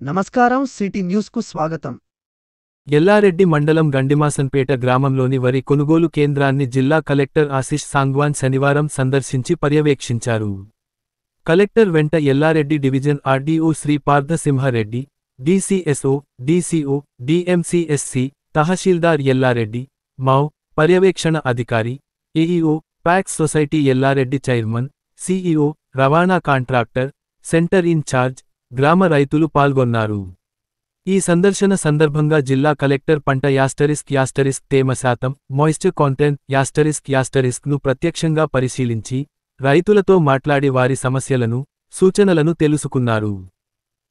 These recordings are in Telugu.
నమస్కారం సిటీ న్యూస్ కు స్వాగతం. ఎల్లారెడ్డి మండలం గండిమాసన్పేట గ్రామంలోని వరి కొనుగోలు కేంద్రాన్ని జిల్లా కలెక్టర్ ఆశిష్ సాంగ్వాన్ శనివారం సందర్శించి పర్యవేక్షించారు. కలెక్టర్ వెంట Yellareddy division RDO Shri Parthasimhareddy, DCSO, DCO, DMCSC, tahsildar Yellareddy, మౌ, పర్యవేక్షణ అధికారి, AEO, PACS society Yellareddy chairman, CEO, రవాణా కాంట్రాక్టర్, సెంటర్ ఇన్ఛార్జ్, గ్రామ రైతులు పాల్గొన్నారు. ఈ సందర్శన సందర్భంగా జిల్లా కలెక్టర్ పంట యాస్టరిస్క్ తేమ శాతం, మాయిశ్చర్ కాంటెంట్ ను ప్రత్యక్షంగా పరిశీలించి, రైతులతో మాట్లాడి వారి సమస్యలను, సూచనలను తెలుసుకున్నారు.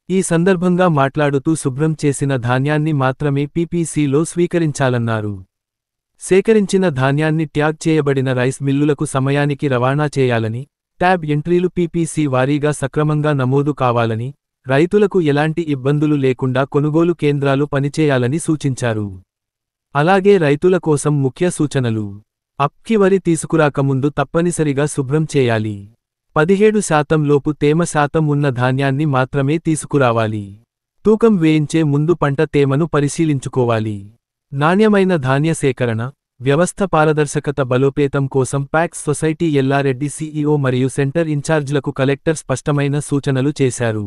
ఈ సందర్భంగా మాట్లాడుతూ శుభ్రం చేసిన ధాన్యాన్ని మాత్రమే పీపీసీలో స్వీకరించాలన్నారు. సేకరించిన ధాన్యాన్ని ట్యాగ్ చేయబడిన రైస్ మిల్లులకు సమయానికి రవాణా చేయాలని, ట్యాబ్ ఎంట్రీలు పీపీసీ వారీగా సక్రమంగా నమోదు కావాలని, రైతులకు ఎలాంటి ఇబ్బందులు లేకుండా కొనుగోలు కేంద్రాలు పనిచేయాలని సూచించారు. అలాగే రైతుల కోసం ముఖ్య సూచనలు: అప్కి వరి తీసుకురాకముందు తప్పనిసరిగా శుభ్రం చేయాలి. 17% లోపు తేమ శాతం ఉన్న ధాన్యాన్ని మాత్రమే తీసుకురావాలి. తూకం వేయించే ముందు పంట తేమను పరిశీలించుకోవాలి. నాణ్యమైన ధాన్య సేకరణ వ్యవస్థ పారదర్శకత బలోపేతం కోసం ప్యాక్స్ సొసైటీ ఎల్లారెడ్డి సీఈఓ మరియు సెంటర్ ఇన్ఛార్జ్లకు కలెక్టర్ స్పష్టమైన సూచనలు చేశారు.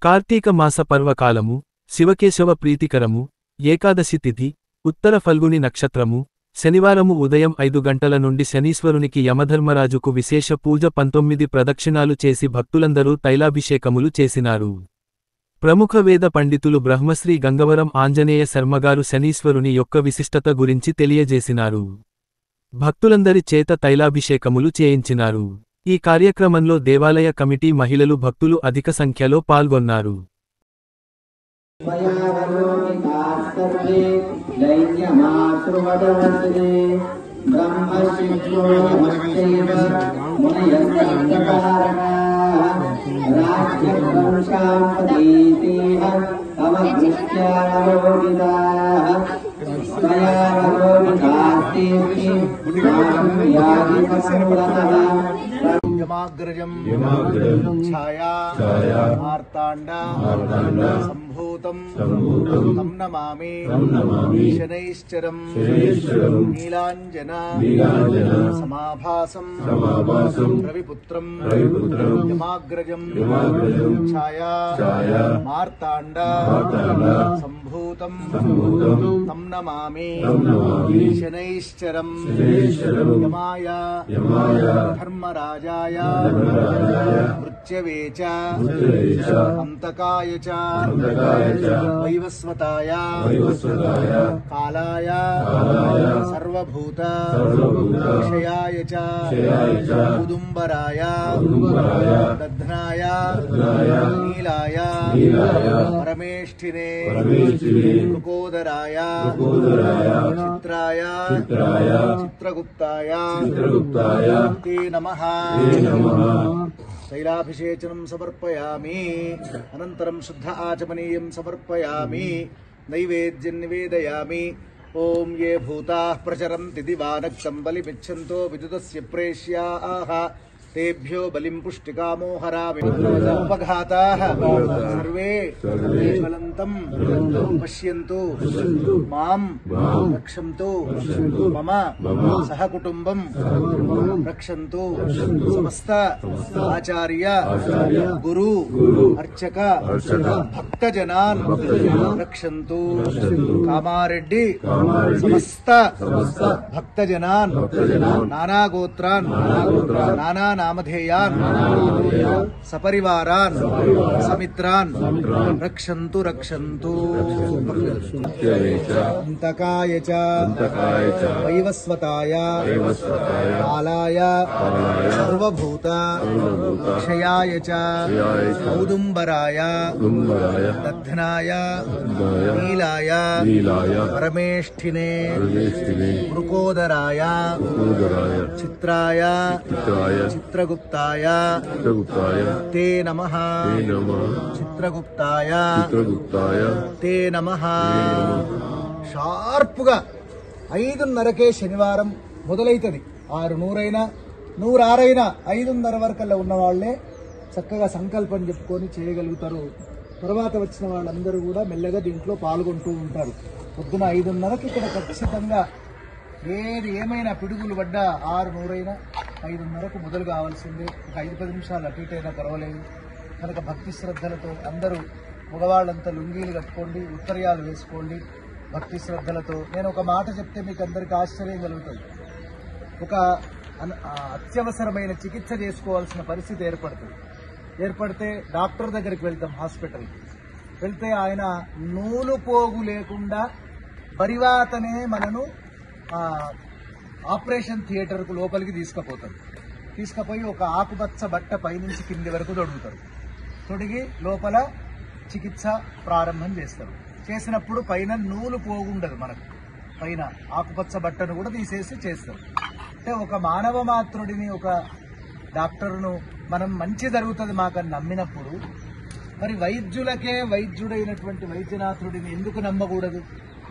కార్తీక మాస పర్వకాలము, శివకేశవ ప్రీతికరము, ఏకాదశి తిథి, ఉత్తర ఫల్గుని నక్షత్రము, శనివారము ఉదయం 5 గంటల నుండి శనీశ్వరునికి యమధర్మరాజుకు విశేష పూజ 19 ప్రదక్షిణాలు చేసి భక్తులందరూ తైలాభిషేకములు చేసినారు. ప్రముఖ వేద పండితులు బ్రహ్మశ్రీ గంగవరం ఆంజనేయ శర్మగారు శనీశ్వరుని యొక్క విశిష్టత గురించి తెలియజేసినారు. భక్తులందరి చేత తైలాభిషేకములు చేయించినారు. ఈ కార్యక్రమంలో దేవాలయ కమిటీ మహిళలు భక్తులు అధిక సంఖ్యలో పాల్గొన్నారు. యమాగ్రజం ఛాయా మార్తాండ సంభూతం తం నమామి శనైశ్చరం నీలాంజన సమాభాసం రవిపుత్రం యమాగ్రజం ఛాయా మార్తాండ సంభూతం తం నమామి శనైశ్చరం యమాయ ధర్మరాజాయ మృత్యవే చ అంతకాయ చ వైవస్వతాయ కాలాయ సర్వభూత విషయాయ చ ఉదుంబరాయ దధ్నాయ నీలాయ పరమేష్ఠినే మృకోదరాయ చిత్రాయ చిత్రగుప్తాయ తే నమః. తైలాభిషేచనం సమర్పయామి. అనంతరం శుద్ధ ఆచమనీయం సమర్పయామి. నైవేద్యం నివేదయామి. ఓం ఏ భూతాః ప్రచరంతి దివానక్తం బలిమిచ్చంతో విదుతస్య ప్రేష్యాః తేభ్యో బలిం పుష్టికామో హరామి. ఉపఘాతాః సర్వే జ్వలంతం పశ్యంతు మాం రక్షంతు మమ సహకుటుంబం రక్షంతు. సమస్త ఆచార్య గురు అర్చక భక్తజనాన్ రక్షంతు. కామారెడ్డి సమస్త భక్తజనాన్ నానా గోత్రాన్ నానా నామధేయాన్ సపరివారాన్ సమిత్రాన్ రక్షంతు రక్షంతు అంతకాయ చ వైవస్వతాయ కాలాయ సర్వభూత క్షయాయ చ ఔదుంబరాయ దధ్నాయ నీలాయ పరమేష్ఠినే మృకోదరాయ చిత్రాయ చిత్రగుప్తాయ తే నమః చిత్రగుప్తాయ తే నమః. షార్ప్గా 5:30కే శనివారం మొదలైతుంది. 6:100 106 5:30 వరకల్లా ఉన్న వాళ్ళే చక్కగా సంకల్పం చెప్పుకొని చేయగలుగుతారు. తర్వాత వచ్చిన వాళ్ళందరూ కూడా మెల్లగా దీంట్లో పాల్గొంటూ ఉంటారు. పొద్దున 5:30కి ఇక్కడ ఖచ్చితంగా ఏమైనా పిడుగులు పడ్డా 6:100 5:30కు మొదలు కావాల్సిందే. ఒక 5-10 నిమిషాలు అటు ఇటు అయినా పర్వాలేదు. కనుక భక్తి శ్రద్ధలతో అందరూ మగవాళ్ళంతా లుంగీలు కట్టుకోండి, ఉత్తర్యాలు వేసుకోండి. భక్తి శ్రద్ధలతో నేను ఒక మాట చెప్తే మీకు అందరికీ ఆశ్చర్యం కలుగుతుంది. ఒక అత్యవసరమైన చికిత్స చేసుకోవాల్సిన పరిస్థితి ఏర్పడితే డాక్టర్ దగ్గరికి వెళ్తాం, హాస్పిటల్కి వెళ్తే ఆయన నూలు పోగు లేకుండా బరివాతనే మనను ఆపరేషన్ థియేటర్కు లోపలికి తీసుకుపోయి ఒక ఆకుపచ్చ బట్ట పైనుంచి కింది వరకు తొడిగి లోపల చికిత్స ప్రారంభం చేసినప్పుడు పైన నూలు పోగుండదు. మనకు పైన ఆకుపచ్చ బట్టను కూడా తీసేసి చేస్తారు. అంటే ఒక మానవ మాత్రుడిని, ఒక డాక్టర్ను మనం మంచి జరుగుతుంది మాకని నమ్మినప్పుడు మరి వైద్యులకే వైద్యుడైనటువంటి వైద్యనాథుడిని ఎందుకు నమ్మకూడదు?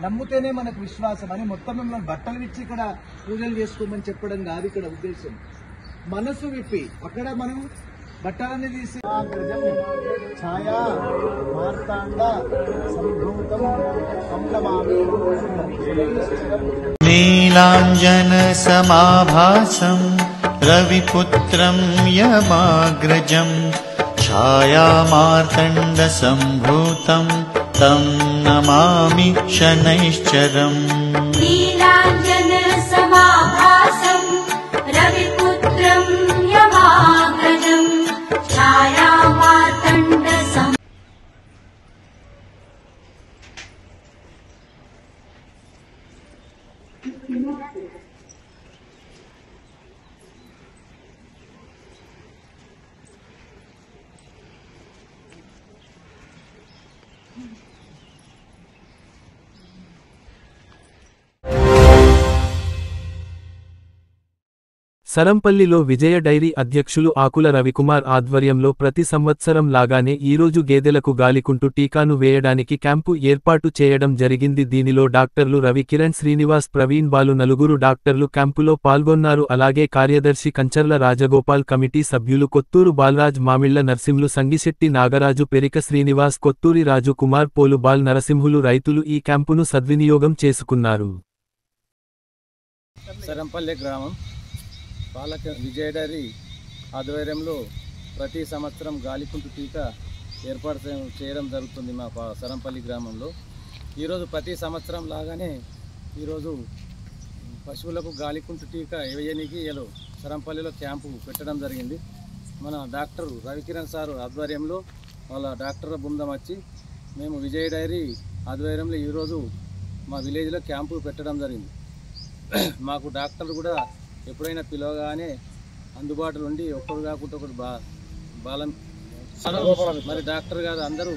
నమ్మితేనే మనకు విశ్వాసం అని మొత్తం మిమ్మల్ని బట్టలు ఇచ్చి ఇక్కడ పూజలు చేసుకోమని చెప్పడం కాదు ఇక్కడ ఉద్దేశం. మనసు విప్పి అక్కడ మనం బట్టలన్నీ తీసి ఛాయా మార్తాండ సంభూతం సంప్లవామి నీలాంజన సమాభాసం రవిపుత్రం యమాగ్రజం ఛాయామార్తండ సంభూతం తం నమామి శనైశ్చరం. నీలాంజన సమాభాసం రవిపుత్రం యమాగ్రజం ఛాయామార్తండ సరంపల్లిలో విజయ డైరీ అధ్యక్షులు ఆకుల రవికుమార్ ఆధ్వర్యంలో ప్రతి సంవత్సరం లాగానే ఈరోజు గేదెలకు గాలికుంటు టీకాను వేయడానికి క్యాంపు ఏర్పాటు చేయడం జరిగింది. దీనిలో డాక్టర్లు రవి కిరణ్ శ్రీనివాస్ ప్రవీణ్ బాలు నలుగురు డాక్టర్లు క్యాంపులో పాల్గొన్నారు. అలాగే కార్యదర్శి కంచర్ల రాజగోపాల్, కమిటీ సభ్యులు కొత్తూరు బాలరాజ్, మామిళ్ల నర్సింహులు, సంగిశెట్టి నాగరాజు, పెరిక శ్రీనివాస్, కొత్తూరి రాజు కుమార్, పోలు బాల్ నరసింహులు రైతులు ఈ క్యాంపును సద్వినియోగం చేసుకున్నారు. సరంపల్లి గ్రామం పాలక విజయ డైరీ ఆధ్వర్యంలో ప్రతి సంవత్సరం గాలికుంటు టీకా ఏర్పాటు చేయడం జరుగుతుంది మా సరంపల్లి గ్రామంలో. ఈరోజు ప్రతి సంవత్సరం లాగానే ఈరోజు పశువులకు గాలికుంటు టీకా వేయడానికి సరంపల్లిలో క్యాంపు పెట్టడం జరిగింది. మన డాక్టర్ రవికిరణ్ సారు ఆధ్వర్యంలో వాళ్ళ డాక్టర్ బృందం వచ్చి మేము విజయ డైరీ ఆధ్వర్యంలో ఈరోజు మా విలేజ్లో క్యాంపు పెట్టడం జరిగింది. మాకు డాక్టర్లు కూడా ఎప్పుడైనా పిలవగానే అందుబాటులో ఉండి ఒక్కరు కాకుండా ఒకరు బాలం మరి డాక్టర్ గారు అందరూ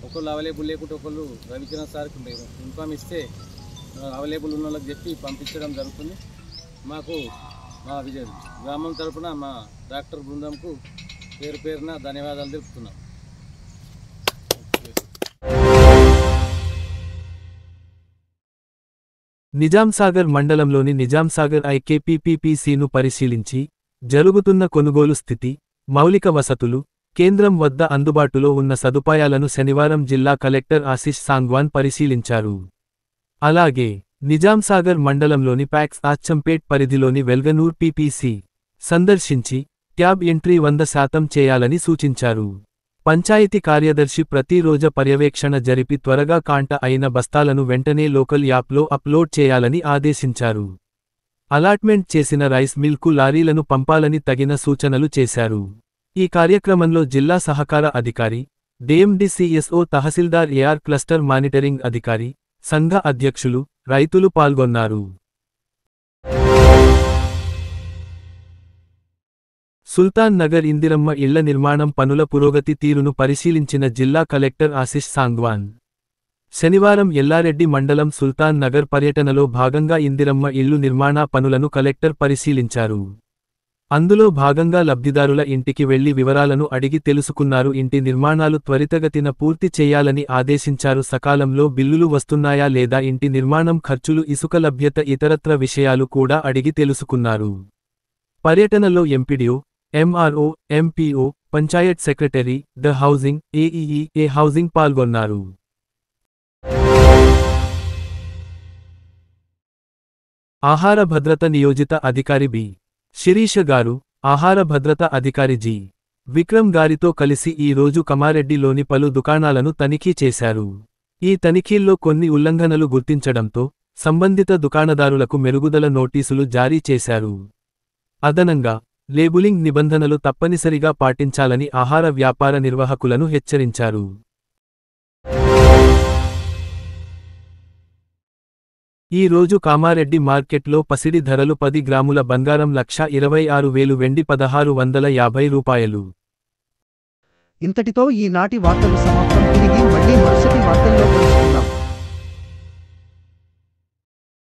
ఒకళ్ళు అవైలబుల్ లేకుంటే ఒకళ్ళు రవికిరణ్ సార్కి ఇన్ఫామ్ ఇస్తే అవైలబుల్ ఉన్న వాళ్ళకి చెప్పి పంపించడం జరుగుతుంది. మాకు మా విజయ గ్రామం తరఫున మా డాక్టర్ బృందంకు పేరున ధన్యవాదాలు తెలుపుతున్నాం. నిజాంసాగర్ మండలంలోని నిజాంసాగర్ ఐకేపీపీసీను పరిశీలించి జరుగుతున్న కొనుగోలు స్థితి, మౌలిక వసతులు, కేంద్రం వద్ద అందుబాటులో ఉన్న సదుపాయాలను శనివారం జిల్లా కలెక్టర్ ఆశిష్ సాంగ్వాన్ పరిశీలించారు. అలాగే నిజాంసాగర్ మండలంలోని ప్యాక్స్ అచ్చంపేట్ పరిధిలోని వెల్గనూర్ పీపీసీ సందర్శించి ట్యాబ్ ఎంట్రీ 100% చేయాలని సూచించారు. పంచాయతీ కార్యదర్శి ప్రతిరోజు పర్యవేక్షణ జరిపి త్వరగా కాంట అయిన బస్తాలను వెంటనే లోకల్ యాప్లో అప్లోడ్ చేయాలని ఆదేశించారు. అలాట్మెంట్ చేసిన రైస్ మిల్కు లారీలను పంపాలని తగిన సూచనలు చేశారు. ఈ కార్యక్రమంలో జిల్లా సహకార అధికారి, డిఎండిసిఎస్ఓ తహసీల్దార్ ఏఆర్ క్లస్టర్ మానిటరింగ్ అధికారి, సంఘ అధ్యక్షులు, రైతులు పాల్గొన్నారు. సుల్తాన్ నగర్ ఇందిరమ్మ ఇళ్ల నిర్మాణం పనుల పురోగతి తీరును పరిశీలించిన జిల్లా కలెక్టర్ ఆశిష్ సాంగ్వాన్ శనివారం ఎల్లారెడ్డి మండలం సుల్తాన్ నగర్ పర్యటనలో భాగంగా ఇందిరమ్మ ఇళ్లు నిర్మాణ పనులను కలెక్టర్ పరిశీలించారు. అందులో భాగంగా లబ్ధిదారుల ఇంటికి వెళ్లి వివరాలను అడిగి తెలుసుకున్నారు. ఇంటి నిర్మాణాలు త్వరితగతిన పూర్తి చేయాలని ఆదేశించారు. సకాలంలో బిల్లులు వస్తున్నాయా లేదా, ఇంటి నిర్మాణం ఖర్చులు, ఇసుక లభ్యత, ఇతరత్ర విషయాలు కూడా అడిగి తెలుసుకున్నారు. పర్యటనలో MPDO, MRO, MPO, Panchayat secretary, the housing, AEE, A housing పాల్గొన్నారు. ఆహార భద్రత నియోజిత అధికారి బి. శిరీష గారు, ఆహార భద్రత అధికారి జి. విక్రమ్ గారితో కలిసి ఈ రోజు కమారెడ్డిలోని పలు దుకాణాలను తనిఖీ చేశారు. ఈ తనిఖీల్లో కొన్ని ఉల్లంఘనలు గుర్తించడంతో సంబంధిత దుకాణదారులకు మెరుగుదల నోటీసులు జారీ చేశారు. అదనంగా లేబులింగ్ నిబంధనలు తప్పనిసరిగా పాటించాలని ఆహార వ్యాపార నిర్వాహకులను హెచ్చరించారు. ఈ రోజు కామారెడ్డి మార్కెట్లో పసిడి ధరలు 10 గ్రాముల బంగారం 1,26,000, వెండి 1,650 రూపాయలు. ఇంతటితో ఈనాటి వార్తలు సమాప్తం. తిరిగి మళ్ళీ మరుసటి వార్తల్లో కలుస్తాం.